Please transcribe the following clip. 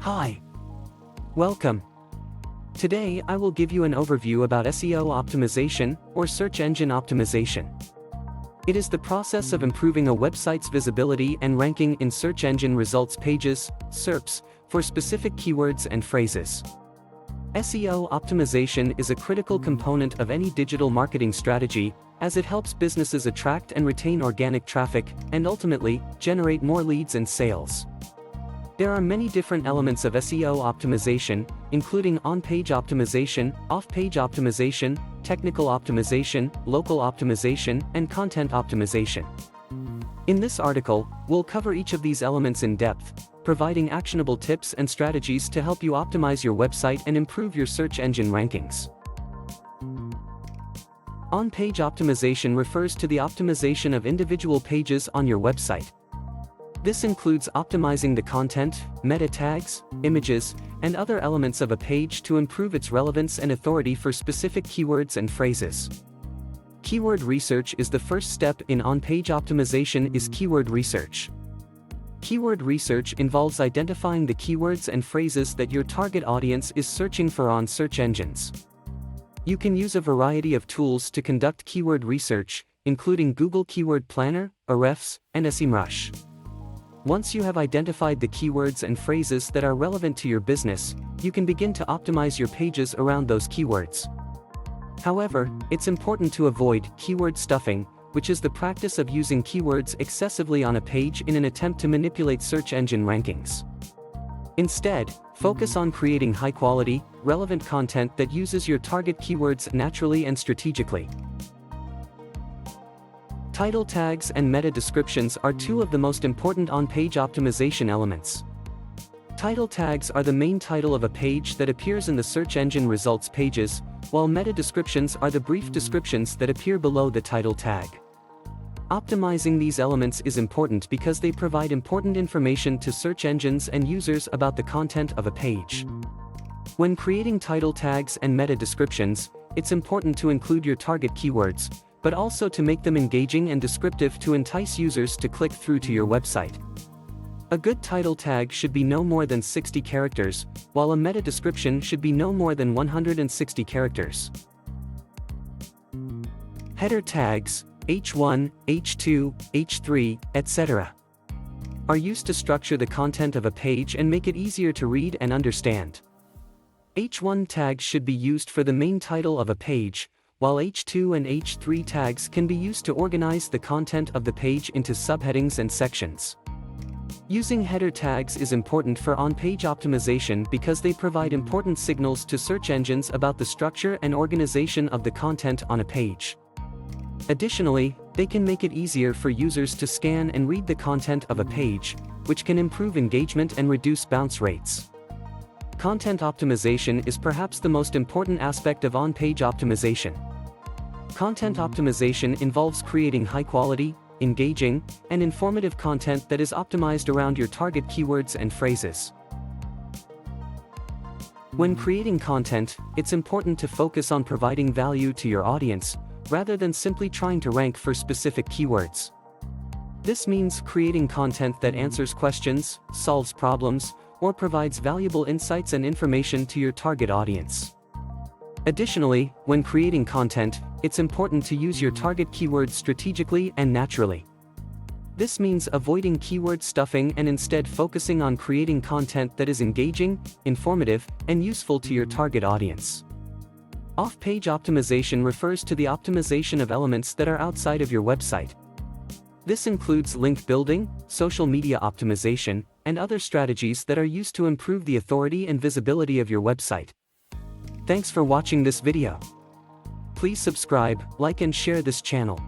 Hi. Welcome. Today I will give you an overview about SEO optimization, or search engine optimization. It is the process of improving a website's visibility and ranking in search engine results pages, SERPs, for specific keywords and phrases. SEO optimization is a critical component of any digital marketing strategy, as it helps businesses attract and retain organic traffic, and ultimately, generate more leads and sales. There are many different elements of SEO optimization, including on-page optimization, off-page optimization, technical optimization, local optimization, and content optimization. In this article, we'll cover each of these elements in depth, providing actionable tips and strategies to help you optimize your website and improve your search engine rankings. On-page optimization refers to the optimization of individual pages on your website. This includes optimizing the content, meta tags, images, and other elements of a page to improve its relevance and authority for specific keywords and phrases. Keyword research is the first step in on-page optimization is keyword research. Keyword research involves identifying the keywords and phrases that your target audience is searching for on search engines. You can use a variety of tools to conduct keyword research, including Google Keyword Planner, Ahrefs, and SEMrush. Once you have identified the keywords and phrases that are relevant to your business, you can begin to optimize your pages around those keywords. However, it's important to avoid keyword stuffing, which is the practice of using keywords excessively on a page in an attempt to manipulate search engine rankings. Instead, focus on creating high-quality, relevant content that uses your target keywords naturally and strategically. Title tags and meta descriptions are two of the most important on-page optimization elements. Title tags are the main title of a page that appears in the search engine results pages, while meta descriptions are the brief descriptions that appear below the title tag. Optimizing these elements is important because they provide important information to search engines and users about the content of a page. When creating title tags and meta descriptions, it's important to include your target keywords, but also to make them engaging and descriptive to entice users to click through to your website. A good title tag should be no more than 60 characters, while a meta description should be no more than 160 characters. Header tags, H1, H2, H3, etc., are used to structure the content of a page and make it easier to read and understand. H1 tags should be used for the main title of a page, while H2 and H3 tags can be used to organize the content of the page into subheadings and sections. Using header tags is important for on-page optimization because they provide important signals to search engines about the structure and organization of the content on a page. Additionally, they can make it easier for users to scan and read the content of a page, which can improve engagement and reduce bounce rates. Content optimization is perhaps the most important aspect of on-page optimization. Content optimization involves creating high-quality, engaging, and informative content that is optimized around your target keywords and phrases. When creating content, it's important to focus on providing value to your audience, rather than simply trying to rank for specific keywords. This means creating content that answers questions, solves problems, or provides valuable insights and information to your target audience. Additionally, when creating content, it's important to use your target keywords strategically and naturally. This means avoiding keyword stuffing and instead focusing on creating content that is engaging, informative, and useful to your target audience. Off-page optimization refers to the optimization of elements that are outside of your website. This includes link building, social media optimization, and other strategies that are used to improve the authority and visibility of your website. Thanks for watching this video. Please subscribe, like and share this channel.